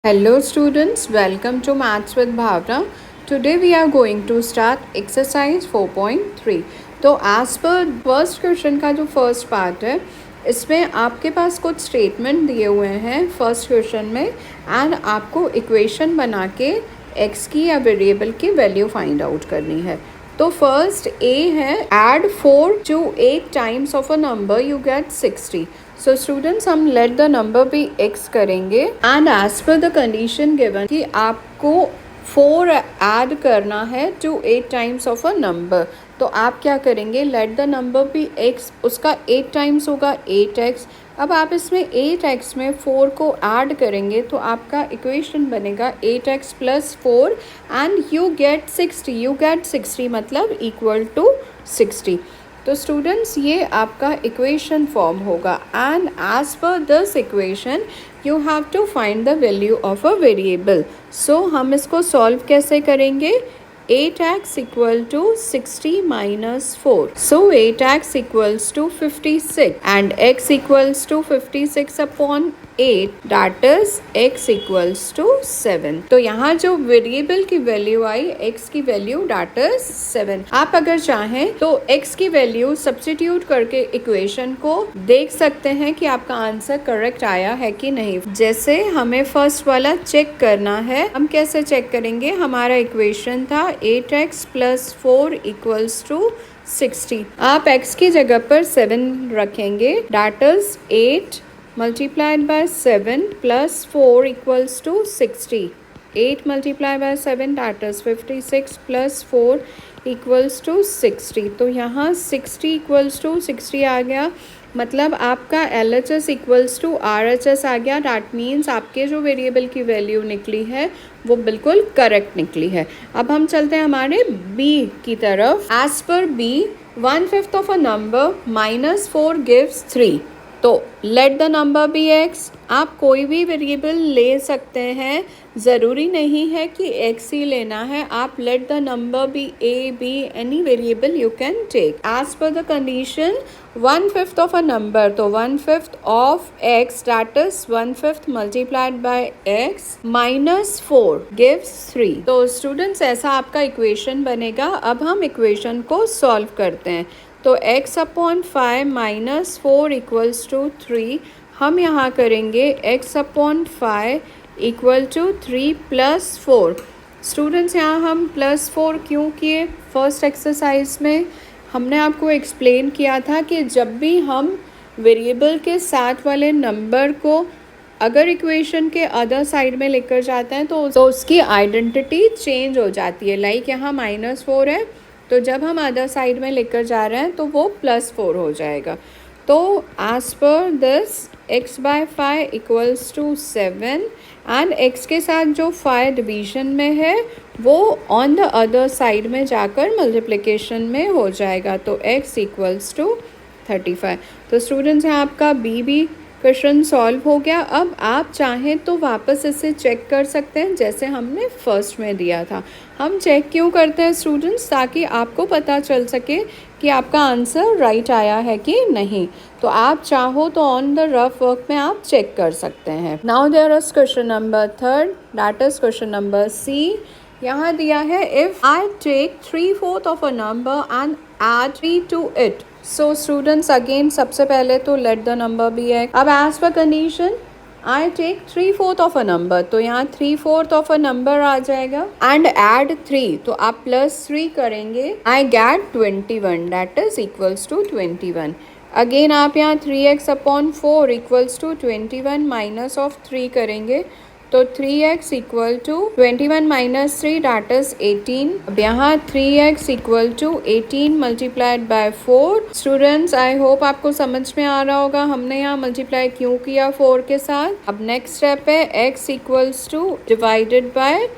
Hello students, welcome to Maths with Bhavna. Today we are going to start exercise 4.3. तो as per first question का जो first part है इसमें आपके पास कुछ स्टेटमेंट दिए हुए हैं फर्स्ट क्वेश्चन में एंड आपको इक्वेशन बना के x की या वेरिएबल की वैल्यू फाइंड आउट करनी है। तो फर्स्ट ए है add 4 to 8 times of a number you get 60। So students हम let the number be x करेंगे and as per the condition given कि आपको 4 ऐड करना है to 8 times of a number. तो आप क्या करेंगे, let the number be x, उसका 8 टाइम्स होगा 8x। अब आप इसमें 8x में 4 को ऐड करेंगे तो आपका इक्वेशन बनेगा 8x plus 4 and you get 60। You get 60 मतलब इक्वल टू 60। तो स्टूडेंट्स ये आपका इक्वेशन फॉर्म होगा and as per this equation you have to find the value of a variable. So हम इसको सॉल्व कैसे करेंगे, 8x equal to 60 minus 4. So 8x equals to 56 and x equals to 56 upon 8, that is x equals to 7. तो यहाँ जो variable की value आई x की value that is 7। आप अगर चाहें तो x की वैल्यू सब्स्टिट्यूट करके इक्वेशन को देख सकते हैं कि आपका आंसर करेक्ट आया है कि नहीं। जैसे हमें फर्स्ट वाला चेक करना है, हम कैसे चेक करेंगे, हमारा इक्वेशन था 8x प्लस 4 इक्वल्स टू 60। आप x की जगह पर 7 रखेंगे, that is 8 multiplied by 7 plus 4 equals to 60. 8 multiplied by 7 that is 56 plus 4 equals to 60। तो यहाँ 60 equals to 60 आ गया, मतलब आपका LHS equals to RHS आ गया। that means आपके जो वेरिएबल की वैल्यू निकली है वो बिल्कुल करेक्ट निकली है। अब हम चलते हैं हमारे B की तरफ। As per B, 1/5 of a number minus 4 gives 3। तो let the number be x। आप कोई भी वेरिएबल ले सकते हैं, ज़रूरी नहीं है कि x ही लेना है। आप let the number be a, b, any variable you can take as per the condition 1/5 of a number. तो 1/5 of x that is 1/5 multiplied by x minus 4 gives 3। तो स्टूडेंट्स ऐसा आपका इक्वेशन बनेगा। अब हम इक्वेशन को सॉल्व करते हैं। तो x upon 5 minus 4 equals to 3। हम यहाँ करेंगे x upon 5 equal to 3 plus 4। Students यहाँ हम प्लस 4 क्यों किए, फर्स्ट एक्सरसाइज में हमने आपको एक्सप्लेन किया था कि जब भी हम वेरिएबल के साथ वाले नंबर को अगर इक्वेशन के अदर साइड में लेकर जाते हैं तो उसकी आइडेंटिटी चेंज हो जाती है। लाइक यहाँ -4 है, तो जब हम अदर साइड में लेकर जा रहे हैं तो वो +4 हो जाएगा। तो as per this x by 5 equals to 7 and x के साथ जो 5 डिवीजन में है वो ऑन द अदर साइड में जाकर मल्टीप्लिकेशन में हो जाएगा। तो x इक्वल्स टू 35। तो स्टूडेंट्स यहाँ आपका बी क्वेश्चन सॉल्व हो गया। अब आप चाहें तो वापस इसे चेक कर सकते हैं जैसे हमने फर्स्ट में दिया था। हम चेक क्यों करते हैं स्टूडेंट्स, ताकि आपको पता चल सके कि आपका आंसर राइट आया है कि नहीं। तो आप चाहो तो ऑन द रफ वर्क में आप चेक कर सकते हैं। Now there is question number 3, that is question number C. यहाँ दिया है if I take 3/4 of a number and add 3 to it. So students again सबसे पहले तो let the number be x। अब as per condition I take 3/4 of a number, तो यहाँ 3/4 of a number आ जाएगा एंड एड 3, तो आप +3 करेंगे, I get 21 that is equals to 21। अगेन आप यहाँ 3x upon 4 equals to 21 minus of 3 करेंगे, तो 3x equal to 21 minus 3 that is 18। अब यहाँ 3x equal to 18 multiplied by 4। Students I hope आपको समझ में आ रहा होगा हमने यहाँ मल्टीप्लाई क्यों किया 4 के साथ। अब नेक्स्ट स्टेप है x equals two divided by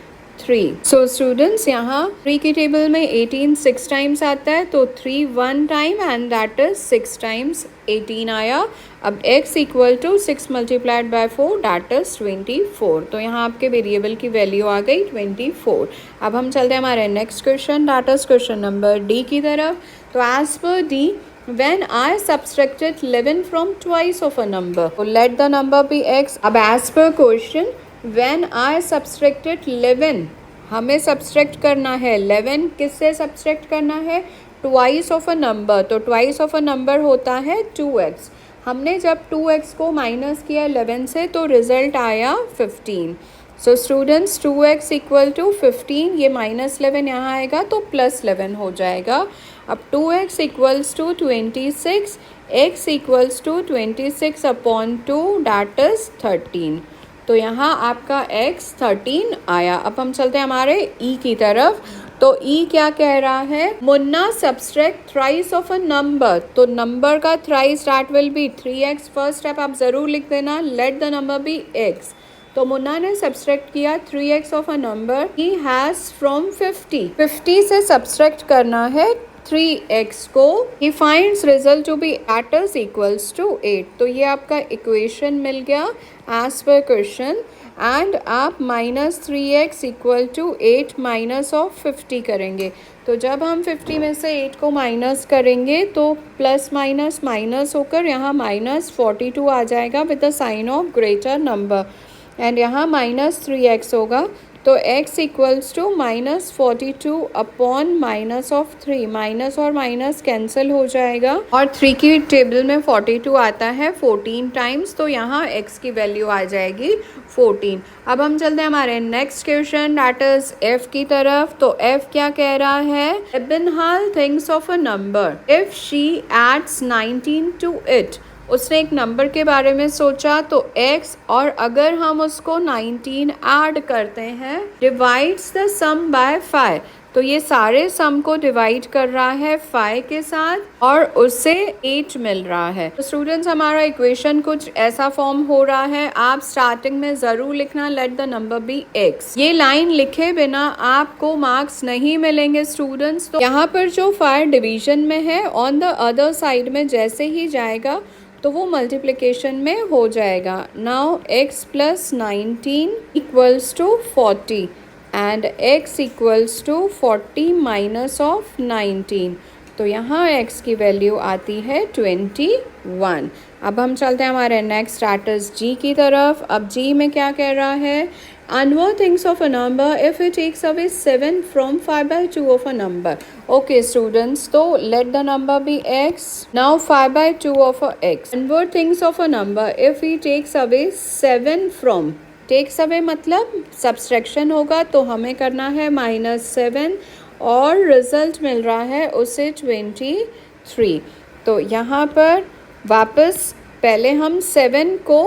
3। So students यहाँ 3 की टेबल में 18 6 टाइम्स आता है, तो 3 1 time and that is 6 times 18 आया। अब x equal to 6 multiplied by 4 that is 24। तो यहाँ आपके वेरिएबल की वैल्यू आ गई 24। अब हम चलते हैं हमारे next question, that is question number D की तरफ। तो as per D, when I subtracted 11 from twice of a number, so let the number be x। अब as per question when I subtracted 11, हमें सब्सट्रैक्ट करना है 11, किससे subtract करना है, ट्वाइस ऑफ अ नंबर, तो ट्वाइस ऑफ अ नंबर होता है 2x। हमने जब 2x को माइनस किया 11 से तो रिजल्ट आया 15। So students 2x equal to 15, ये -11 यहाँ आएगा तो +11 हो जाएगा। अब 2x equals to 26, x equals to 26 upon 2 that is 13। तो यहाँ आपका x 13 आया। अब हम चलते हैं हमारे e की तरफ। तो e क्या कह रहा है, Munna subtract thrice of a number, तो नंबर का thrice that will be 3x। First step आप ज़रूर लिख देना, let the number be x। तो मुन्ना ने सब्सट्रैक्ट किया 3x of a number, he has from 50 से सब्सट्रैक्ट करना है 3x को, he finds result to be at is equals to 8। तो ये आपका इक्वेशन मिल गया as per question, एंड आप -3x equal to 8 minus of 50 करेंगे। तो जब हम 50 में से 8 को माइनस करेंगे तो प्लस माइनस माइनस होकर यहाँ -42 आ जाएगा with the sign of greater number, and यहाँ -3x होगा। तो x equals to -42 upon minus of 3, minus और माइनस कैंसिल हो जाएगा, और 3 की टेबल में 42 आता है 14 टाइम्स, तो यहाँ x की वैल्यू आ जाएगी 14। अब हम चलते हैं हमारे next question that is f की तरफ। तो f क्या कह रहा है, Ibn thinks of a number if she adds 19 to it, उसने एक नंबर के बारे में सोचा तो x, और अगर हम उसको 19 ऐड करते हैं, डिवाइड्स द सम बाय 5, तो ये सारे सम को डिवाइड कर रहा है 5 के साथ और उससे 8 मिल रहा है। तो स्टूडेंट्स हमारा इक्वेशन कुछ ऐसा फॉर्म हो रहा है। आप स्टार्टिंग में ज़रूर लिखना let the number be x। ये लाइन लिखे बिना आपको मार्क्स नहीं मिलेंगे स्टूडेंट्स। तो यहाँ पर जो 5 डिवीजन में है, ऑन द अदर साइड में जैसे ही जाएगा तो वो मल्टीप्लिकेशन में हो जाएगा। Now x plus 19 equals to 40 and x equals to 40 minus of 19, तो यहाँ x की वैल्यू आती है 21। अब हम चलते हैं हमारे नेक्स्ट स्टेटस g की तरफ। अब g में क्या कह रहा है, Anwar thinks of a number if it takes away 7 from 5/2 of a number. Okay students, so let the number be x. Now 5/2 of a x. Anwar thinks of a number if he takes away 7 from. Takes away मतलब subtraction होगा, तो हमें करना है -7 और result मिल रहा है उसे 23। तो यहाँ पर वापस पहले हम 7 को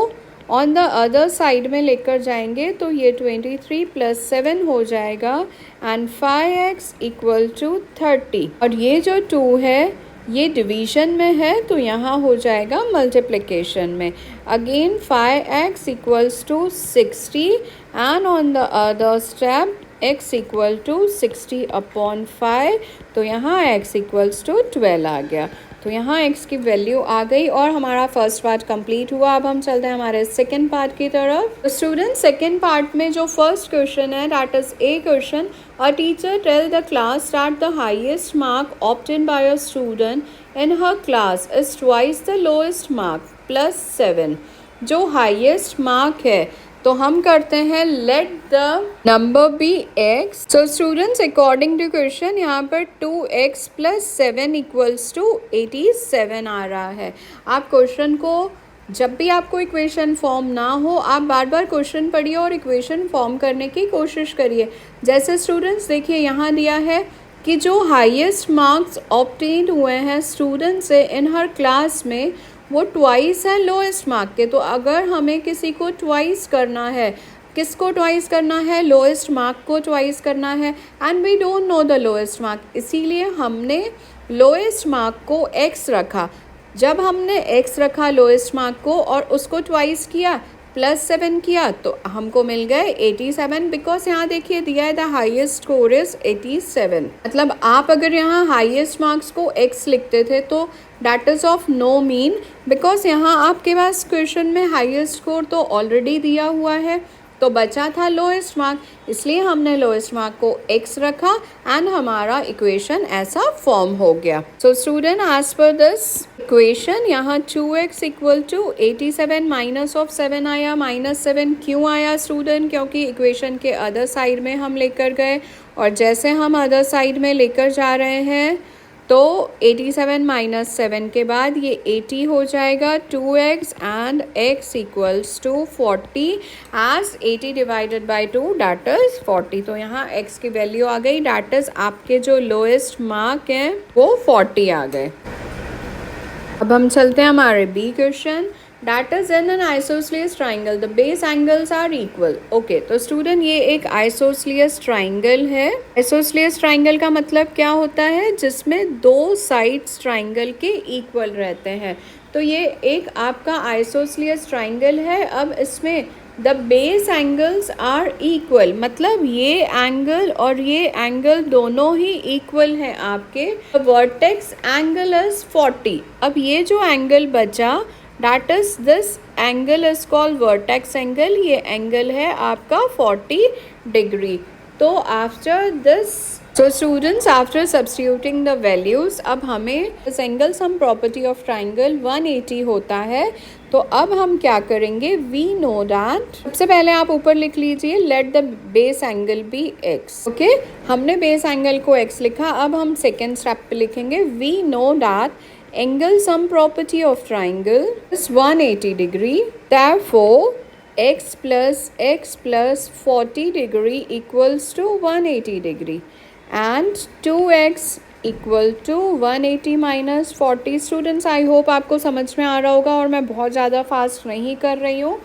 ऑन द अदर साइड में लेकर जाएंगे, तो ये 23 प्लस 7 हो जाएगा एंड 5x इक्वल टू 30, और ये जो 2 है ये डिवीजन में है तो यहाँ हो जाएगा मल्टीप्लिकेशन में। Again 5x equals to 60 and on the other step x equal to 60 upon 5, तो यहाँ x इक्वल्स टू 12 आ गया। तो यहाँ x की वैल्यू आ गई और हमारा फर्स्ट पार्ट कंप्लीट हुआ। अब हम चलते हैं हमारे सेकंड पार्ट की तरफ। स्टूडेंट सेकंड पार्ट में जो फर्स्ट क्वेश्चन है that is A question, a teacher tell the class that the highest mark obtain by a student in her class is twice the lowest mark plus 7। जो highest mark है तो हम करते हैं let the number be x। So students according to question यहाँ पर 2x plus 7 equals to 87 आ रहा है। आप क्वेश्चन को जब भी आपको इक्वेशन फॉर्म ना हो, आप बार बार क्वेश्चन पढ़िए और इक्वेशन फॉर्म करने की कोशिश करिए। जैसे स्टूडेंट्स देखिए यहाँ दिया है कि जो हाईएस्ट मार्क्स ऑब्टेन हुए हैं स्टूडेंट से इन हर क्लास में वो ट्वाइस है लोएस्ट मार्क के। तो अगर हमें किसी को ट्वाइस करना है, किसको ट्वाइस करना है, लोएस्ट मार्क को ट्वाइस करना है, and we don't know the lowest mark, इसीलिए हमने लोएस्ट मार्क को x रखा। जब हमने x रखा लोएस्ट मार्क को और उसको ट्वाइस किया प्लस 7 किया तो हमको मिल गए 87, बिकॉज यहाँ देखिए दिया है द हाईएस्ट स्कोर इज 87। मतलब आप अगर यहाँ हाईएस्ट मार्क्स को x लिखते थे तो that is of no mean, because यहाँ आपके पास क्वेश्चन में हाईएस्ट स्कोर तो ऑलरेडी दिया हुआ है, तो बचा था लोएस्ट मार्क, इसलिए हमने लोएस्ट मार्क को x रखा एंड हमारा इक्वेशन ऐसा फॉर्म हो गया। So student, as per this equation यहाँ 2x equal to 87 minus of 7 आया। -7 क्यों आया स्टूडेंट? क्योंकि इक्वेशन के अदर साइड में हम लेकर गए, और जैसे हम अदर साइड में लेकर जा रहे हैं तो 87 माइनस 7 के बाद ये 80 हो जाएगा 2x and x equals to 40 as 80 divided by 2 that is 40। तो यहाँ x की वैल्यू आ गई, दैट इज आपके जो लोएस्ट मार्क हैं वो 40 आ गए। अब हम चलते हैं हमारे B question. That is in an isosceles triangle the base angles are equal। Okay, तो स्टूडेंट ये एक isosceles triangle है। isosceles triangle का मतलब क्या होता है? जिसमें दो साइड्स ट्राइंगल के इक्वल रहते हैं। तो ये एक आपका isosceles triangle है। अब इसमें the base angles are equal, मतलब ये एंगल और ये एंगल दोनों ही इक्वल हैं आपके। Vertex angle is 40। अब ये जो एंगल बचा that is this angle is called vertex angle। ये एंगल है आपका 40 डिग्री। तो after this, so students after substituting the values, अब हमें this angle sum property of triangle 180 होता है। तो अब हम क्या करेंगे? we know that, सबसे पहले आप ऊपर लिख लीजिए let the base angle be x। Okay, हमने बेस एंगल को x लिखा। अब हम सेकेंड स्टेप पे लिखेंगे we know that angle sum property of triangle is 180 degree, therefore x plus 40 degree equals to 180 degree and 2x equal to 180 minus 40। Students, I hope आपको समझ में आ रहा होगा और मैं बहुत ज़्यादा फास्ट नहीं कर रही हूँ।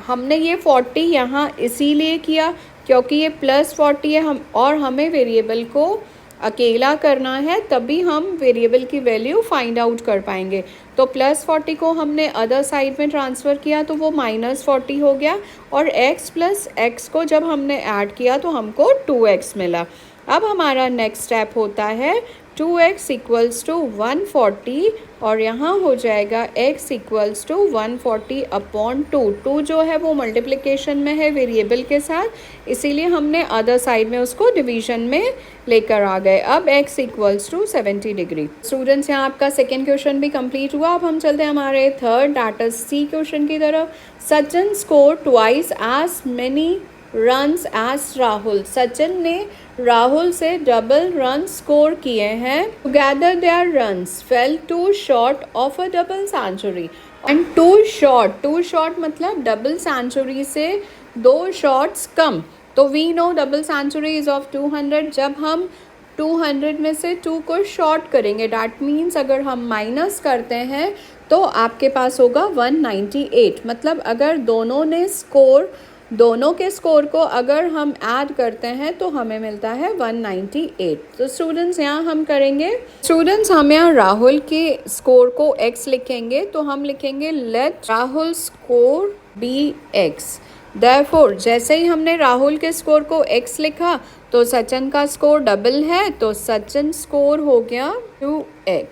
हमने ये 40 यहाँ इसीलिए किया क्योंकि ये प्लस 40 है, हम और हमें वेरिएबल को अकेला करना है, तभी हम वेरिएबल की वैल्यू फाइंड आउट कर पाएंगे। तो प्लस 40 को हमने अदर साइड में ट्रांसफ़र किया तो वो -40 हो गया, और x प्लस x को जब हमने ऐड किया तो हमको 2x मिला। अब हमारा नेक्स्ट स्टेप होता है 2x इक्वल्स टू 140, और यहाँ हो जाएगा x इक्वल्स टू 140 अपॉन 2। 2 जो है वो मल्टीप्लिकेशन में है वेरिएबल के साथ, इसीलिए हमने अदर साइड में उसको डिवीजन में लेकर आ गए। अब x equals to 70 degree. Students, यहाँ आपका सेकेंड क्वेश्चन भी कंप्लीट हुआ। अब हम चलते हैं हमारे third that is C question की तरफ। Sachin score twice as many runs as Rahul. Sachin ने राहुल से डबल रन स्कोर किए हैं। Together their runs fell two short of a double century. And two short मतलब डबल सेंचुरी से 2 शॉट्स कम। तो we know double century is of 200। जब हम 200 में से 2 को शॉर्ट करेंगे, डैट मीन्स अगर हम माइनस करते हैं तो आपके पास होगा 198। मतलब अगर दोनों के स्कोर को अगर हम ऐड करते हैं तो हमें मिलता है 198। तो स्टूडेंट्स, यहाँ हम करेंगे, स्टूडेंट्स हम यहाँ राहुल के स्कोर को x लिखेंगे। तो हम लिखेंगे let Rahul score be x। Therefore जैसे ही हमने राहुल के स्कोर को x लिखा तो सचिन का स्कोर डबल है, तो सचिन स्कोर हो गया 2x।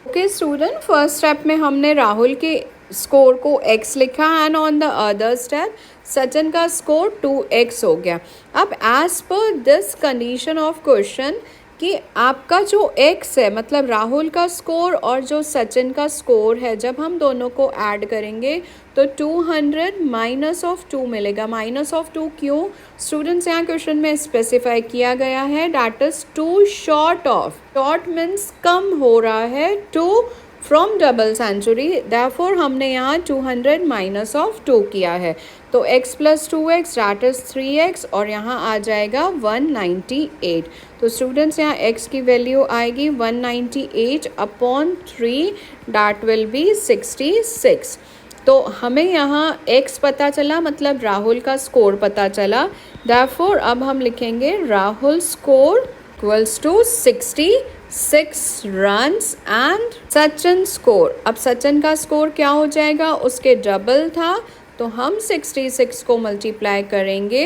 Okay student, first step में हमने राहुल के स्कोर को x लिखा and on the other step Sachin का स्कोर 2x हो गया। अब as per this condition of question कि आपका जो x है मतलब राहुल का स्कोर और जो सचिन का स्कोर है, जब हम दोनों को ऐड करेंगे तो 200 माइनस ऑफ 2 मिलेगा। माइनस ऑफ 2 क्यों? स्टूडेंट्स, यहाँ क्वेश्चन में स्पेसिफाई किया गया है that is two short of. Short means कम हो रहा है, 2 फ्रॉम डबल सेंचुरी, देयरफॉर हमने यहाँ 200 माइनस ऑफ 2 किया है। तो x plus 2x that is 3x, और यहाँ आ जाएगा 198। तो स्टूडेंट्स, यहाँ x की वैल्यू आएगी 198 अपॉन 3 दैट विल बी 66। तो हमें यहाँ x पता चला, मतलब राहुल का स्कोर पता चला। देयरफॉर अब हम लिखेंगे Rahul score equals to 66 runs and Sachin score. अब सचिन का स्कोर क्या हो जाएगा? उसके डबल था, तो हम 66 को मल्टीप्लाई करेंगे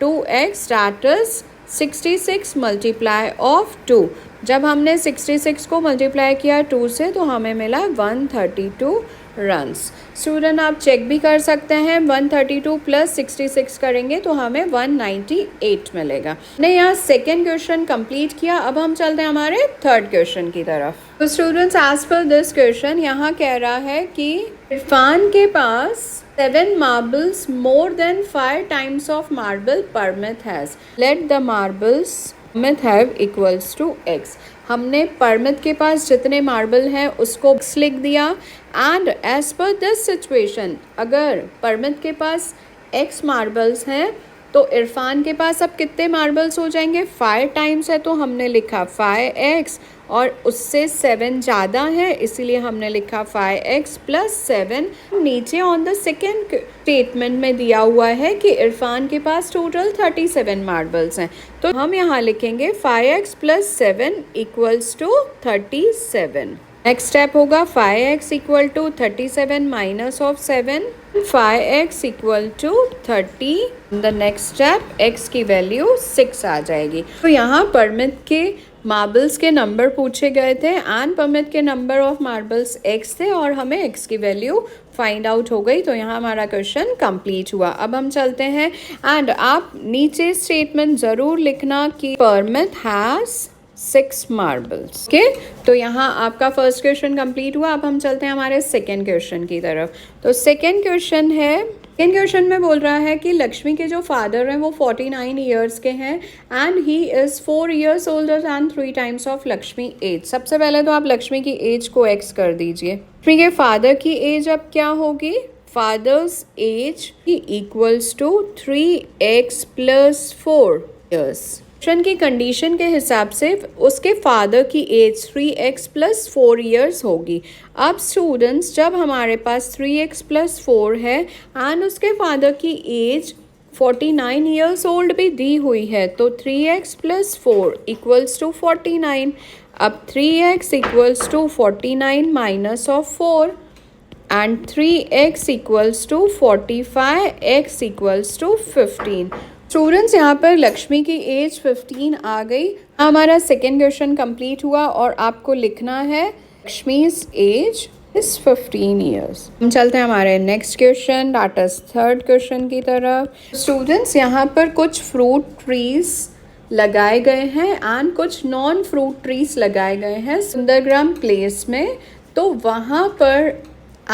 2x that is 66 multiply of 2। जब हमने 66 को मल्टीप्लाई किया 2 से तो हमें मिला 132 रन्स। स्टूडेंट आप चेक भी कर सकते हैं, 132 प्लस 66 करेंगे तो हमें 198 मिलेगा। ने यहाँ सेकेंड क्वेश्चन कंप्लीट किया। अब हम चलते हैं हमारे थर्ड क्वेश्चन की तरफ। तो students as per this question यहाँ कह रहा है कि इरफान के पास 7 marbles more than 5 times of marble Parmit has. Let the marbles Parmit have equals to x. हमने परमित के पास जितने मार्बल हैं उसको x लिख दिया and as per this situation अगर परमित के पास x मार्बल्स हैं तो इरफान के पास अब कितने मार्बल्स हो जाएंगे, 5 टाइम्स है तो हमने लिखा 5x और उससे 7 ज़्यादा है इसीलिए हमने लिखा 5x प्लस 7। नीचे ऑन द सेकेंड स्टेटमेंट में दिया हुआ है कि इरफान के पास टोटल 37 मार्बल्स हैं तो हम यहाँ लिखेंगे 5x plus 7 equals to 37। Next step होगा 5x equal to 37 minus of 7, 5x equal to 30। The next step x की वैल्यू 6 आ जाएगी। तो यहाँ परमित के मार्बल्स के नंबर पूछे गए थे एंड परमित के नंबर ऑफ मार्बल्स x थे और हमें x की वैल्यू फाइंड आउट हो गई। तो यहाँ हमारा क्वेश्चन कंप्लीट हुआ। अब हम चलते हैं एंड आप नीचे स्टेटमेंट ज़रूर लिखना कि परमित हैज़ 6 मार्बल्स। ओके, तो यहाँ आपका फर्स्ट क्वेश्चन कंप्लीट हुआ। अब हम चलते हैं हमारे सेकेंड क्वेश्चन की तरफ। तो सेकेंड क्वेश्चन में बोल रहा है कि लक्ष्मी के जो फादर हैं वो 49 ईयर्स के हैं and he is 4 years older than 3 times of Lakshmi age. सबसे पहले तो आप लक्ष्मी की एज को एक्स कर दीजिए। लक्ष्मी के फादर की एज अब क्या होगी, father's age equals to 3x plus 4 years। Question की कंडीशन के हिसाब से उसके फादर की एज 3x प्लस 4 years होगी। अब स्टूडेंट्स जब हमारे पास 3x प्लस 4 है एंड उसके फादर की एज 49 years ओल्ड भी दी हुई है तो 3x प्लस 4 इक्वल्स टू 49। अब 3x equals to 49 minus of 4 and 3x equals to 45, x equals to 15। Students यहाँ पर लक्ष्मी की एज 15 आ गई। हमारा सेकेंड क्वेश्चन कंप्लीट हुआ और आपको लिखना है लक्ष्मीज एज इज 15 years। हम चलते हैं हमारे next question that is third question की तरफ। स्टूडेंट्स यहाँ पर कुछ फ्रूट ट्रीज लगाए गए हैं एंड कुछ नॉन फ्रूट ट्रीज लगाए गए हैं सुंदरग्राम प्लेस में। तो वहाँ पर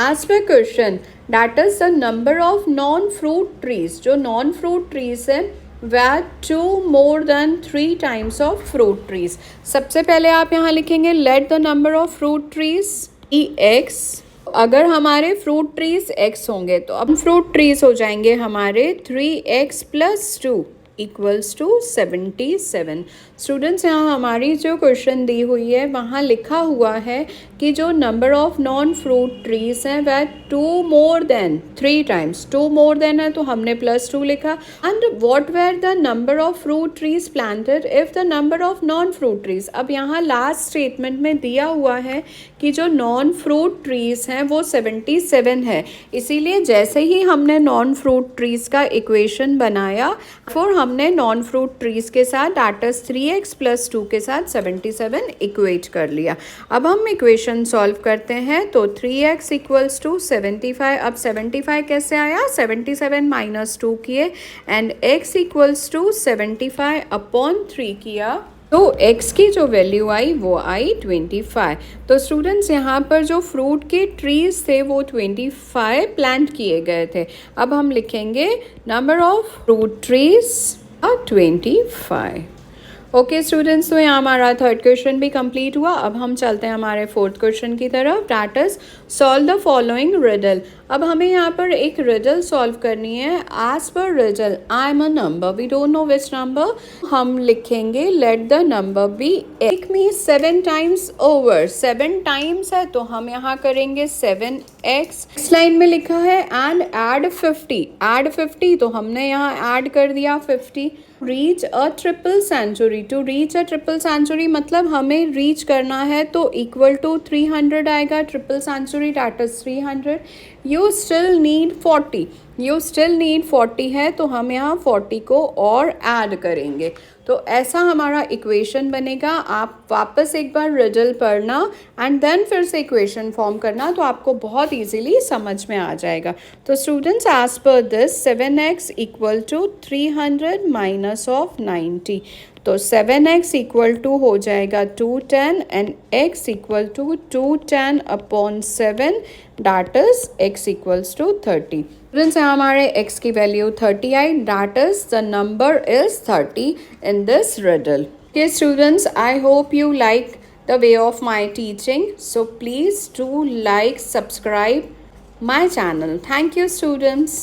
as per question that is the number of non fruit trees, जो नॉन फ्रूट ट्रीज है वह 2 more than 3 times of fruit trees. सबसे पहले आप यहाँ लिखेंगे let the number of fruit trees be x. अगर हमारे फ्रूट ट्रीज x होंगे तो अब फ्रूट ट्रीज हो जाएंगे हमारे 3x plus 2 equals to 77। Students यहाँ हमारी जो क्वेश्चन दी हुई है वहाँ लिखा हुआ है कि जो number of non fruit trees हैं वह 2 more than 3 times, 2 more than है तो हमने +2 लिखा। And what were the number of fruit trees planted if the number of non fruit trees. अब यहाँ लास्ट स्टेटमेंट में दिया हुआ है कि जो नॉन फ्रूट ट्रीज हैं वो 77 है, इसीलिए जैसे ही हमने नॉन फ्रूट ट्रीज का इक्वेशन बनाया फिर हमने नॉन फ्रूट ट्रीज के साथ दैट इज 3x प्लस 2 के साथ 77 इक्वेट कर लिया। अब हम इक्वेशन सॉल्व करते हैं तो 3x इक्वल्स टू 75। अब 75 कैसे आया, 77 माइनस 2 किए and x equals to 75 upon 3 किया तो x की जो वैल्यू आई वो आई 25। तो स्टूडेंट्स यहाँ पर जो फ्रूट के ट्रीज थे वो 25 प्लांट किए गए थे। अब हम लिखेंगे number of fruit trees 25। Okay students, तो यहाँ हमारा थर्ड क्वेश्चन भी कंप्लीट हुआ। अब हम चलते हैं हमारे फोर्थ क्वेश्चन की तरफ that is solve the following riddle. अब हमें यहाँ पर एक रिडल सॉल्व करनी है। As per riddle I am a number, we don't know which number. हम लिखेंगे लेट द नंबर बी एक मी 7 टाइम्स ओवर। 7 टाइम्स है तो हम यहाँ करेंगे 7x। इस लाइन में लिखा है एंड एड 50। एड 50 तो हमने यहाँ ऐड कर दिया 50। Reach a triple century. To reach a triple century मतलब हमें रीच करना है तो इक्वल टू 300 आएगा। Triple century that is 300। You still need 40, you still need 40 है तो हम यहाँ 40 को और ऐड करेंगे। तो ऐसा हमारा इक्वेशन बनेगा। आप वापस एक बार रिडल पढ़ना एंड देन फिर से इक्वेशन फॉर्म करना, तो आपको बहुत इजीली समझ में आ जाएगा। तो students, as per this 7x equal to 300 minus of 90, तो 7x इक्वल टू हो जाएगा 210 and x equal to 210 upon 7, that is x equals to 30। Students, यहाँ हमारे x की वैल्यू 30 आई, that is the number is 30 in this riddle. Okay students, I hope you like the way of my teaching. So please do like, subscribe my channel. Thank you students.